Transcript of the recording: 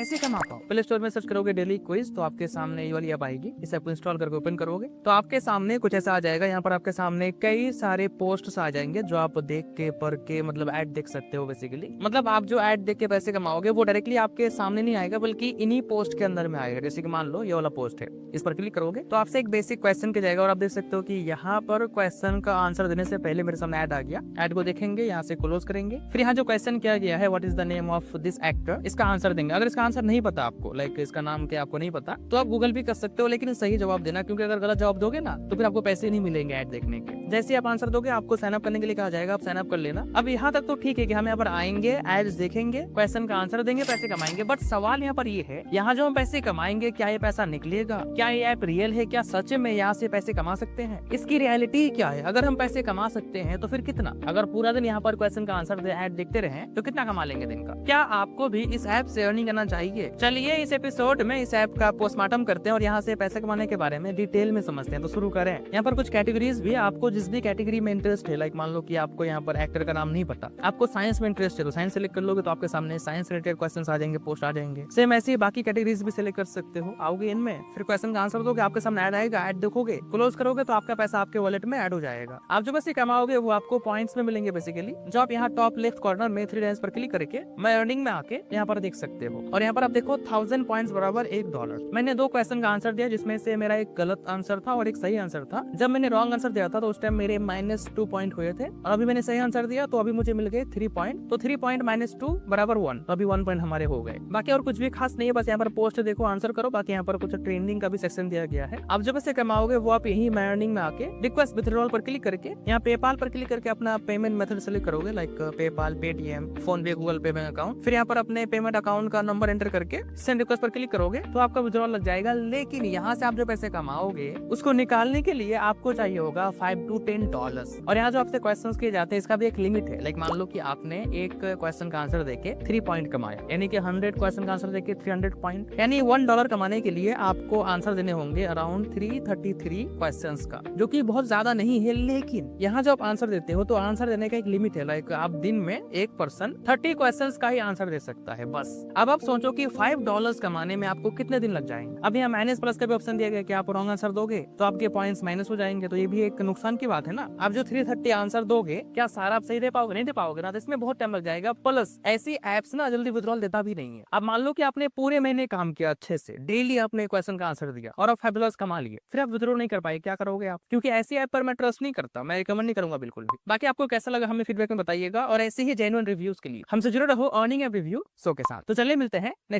पैसे कमा पाओ। प्ले स्टोर में सर्च करोगे डेली क्विज, तो आपके सामने ये वाली ऐप आएगी। इस ऐप को इंस्टॉल करके ओपन करोगे तो आपके सामने कुछ ऐसा आ जाएगा। यहाँ पर आपके सामने कई सारे पोस्ट्स आ जाएंगे जो आप देख के पढ़ के मतलब ऐड देख सकते हो। बेसिकली मतलब आप जो ऐड देख के पैसे कमाओगे वो डायरेक्टली आपके सामने नहीं आएगा, बल्कि इन्हीं पोस्ट के अंदर में आएगा। जैसे कि मान लो ये वाला पोस्ट है, इस पर क्लिक करोगे तो आपसे एक बेसिक क्वेश्चन के जाएगा और आप देख सकते हो कि यहाँ पर क्वेश्चन का आंसर देने से पहले मेरे सामने ऐड आ गया। ऐड को देखेंगे, यहाँ से क्लोज करेंगे, फिर यहाँ जो क्वेश्चन किया गया है what is the name of this actor, इसका आंसर देंगे। अगर इसका आंसर नहीं पता आपको, लाइक इसका नाम क्या आपको नहीं पता, तो आप गूगल भी कर सकते हो, लेकिन सही जवाब देना, क्योंकि अगर गलत जवाब दोगे ना तो फिर आपको पैसे नहीं मिलेंगे ऐड देखने के। जैसे आप आंसर दोगे आपको साइन अप करने के लिए कहा जाएगा, आप साइन अप कर लेना। अब यहाँ तक तो ठीक है कि हम यहाँ पर आएंगे, एड्स देखेंगे, क्वेश्चन का आंसर देंगे, पैसे कमाएंगे। बट सवाल यहाँ पर ये है, यहाँ जो हम पैसे कमाएंगे क्या ये पैसा निकलेगा, क्या ये ऐप रियल है, क्या सच में यहाँ से पैसे कमा सकते हैं, इसकी रियलिटी क्या है। अगर हम पैसे कमा सकते हैं तो फिर कितना, अगर पूरा दिन यहाँ पर क्वेश्चन का आंसर ऐड देखते रहे तो कितना कमा लेंगे दिन का। क्या आपको भी इस ऐप से अर्निंग करना चाहिए? चलिए इस एपिसोड में इस ऐप का पोस्टमार्टम करते हैं और यहाँ से पैसे कमाने के बारे में डिटेल में समझते हैं। तो शुरू करें। यहाँ पर कुछ कैटेगरीज भी, आपको जिस भी कैटेगरी में इंटरेस्ट है, लाइक मान लो कि आपको यहाँ पर एक्टर का नाम नहीं पता, आपको साइंस में इंटरेस्ट है तो साइंस सेलेक्ट कर लोगे तो आपके सामने साइंस रिलेटेड क्वेश्चन आ जाएंगे, पोस्ट आ जाएंगे। सेम ऐसे ही बाकी कैटेगरीज भी सिलेक्ट कर सकते हो। आओगे इनमें, फिर क्वेश्चन का आंसर दोगे, आपके सामने ऐड आएगा, ऐड देखोगे, क्लोज करोगे तो आपका पैसा आपके वॉलेट में ऐड हो जाएगा। आप जो पैसे कमाओगे वो आपको पॉइंट्स में मिलेंगे बेसिकली, जो आप यहाँ टॉप लेफ्ट कॉर्नर में थ्री लाइंस पर क्लिक करके मैं अर्निंग में आके यहाँ पर देख सकते हो। और यहाँ पर आप देखो 1000 पॉइंट्स बराबर $1। मैंने 2 क्वेश्चन का आंसर दिया, जिसमें से मेरा एक गलत आंसर था और एक सही आंसर था। जब मैंने रॉन्ग आंसर दिया था तो उस टाइम मेरे -2 पॉइंट हुए थे, और अभी मैंने सही आंसर दिया तो अभी मुझे मिल गए 3 पॉइंट। तो 3 पॉइंट -2 बराबर 1, तो अभी 1 पॉइंट हमारे हो गए। बाकी और कुछ भी खास नहीं है, बस यहाँ पर पोस्ट देखो, आंसर करो। बाकी यहाँ पर कुछ ट्रेंडिंग का भी सेक्शन दिया गया है। आप जो पैसे कमाओगे वो आप यही माई अर्निंग में आके रिक्वेस्ट विथड्रॉल पर क्लिक करके यहाँ पेपाल पर क्लिक करके अपना पेमेंट मेथड सेलेक्ट करोगे, लाइक पेपाल, पेटीएम, फोन पे, गूगल पे बैंक अकाउंट। फिर यहाँ पर अपने पेमेंट अकाउंट का नंबर एंटर करके सेंड रिक्वेस्ट पर क्लिक करोगे तो आपका विड्रॉल लग जाएगा। लेकिन यहाँ से आप जो पैसे कमाओगे उसको निकालने के लिए आपको चाहिए होगा $5 to $10। और यहाँ जो आपसे क्वेश्चंस किए जाते हैं इसका भी एक लिमिट है। लाइक मान लो कि आपने एक क्वेश्चन का आंसर देके 3 पॉइंट कमाया, यानी कि 100 क्वेश्चन का आंसर देके 300 पॉइंट, यानी $1 कमाने के लिए आपको आंसर देने होंगे अराउंड 333 क्वेश्चन का, जो कि बहुत ज्यादा नहीं है। लेकिन यहाँ जो आप आंसर देते हो तो आंसर देने का एक लिमिट है। लाइक आप दिन में एक पर्सन 30 क्वेश्चंस का ही आंसर दे सकता है बस। अब आप सोचो कि $5 कमाने में आपको कितने दिन लग जाएंगे। अब यहाँ माइनस प्लस का भी ऑप्शन दिया गया कि आप रॉन्ग आंसर दोगे तो आपके पॉइंट्स माइनस हो जाएंगे, तो ये भी एक नुकसान की बात है ना। आप जो 330 आंसर दोगे क्या सारा आप सही दे पाओगे? नहीं दे पाओगे ना, तो इसमें बहुत टाइम लग जाएगा। प्लस ऐसी एप्स ना जल्दी विड्रॉल देता भी नहीं है। अब मान लो कि आपने पूरे महीने काम किया अच्छे से, डेली आपने क्वेश्चन का आंसर दिया और आप $5 कमा लिए, फिर आप विड्रॉल नहीं कर पाए, क्या करोगे आप? क्योंकि ऐसी ऐप पर मैं ट्रस्ट नहीं करता, मैं रिकमेंड नहीं करूंगा बिल्कुल भी। बाकी आपको कैसा लगा हमें फीडबैक में बताइएगा, और ऐसे ही जेन्युइन रिव्यूज के लिए हमसे जुड़े रहो अर्निंग एंड रिव्यू शो के साथ। तो चलिए मिलते हैं नेक्स्ट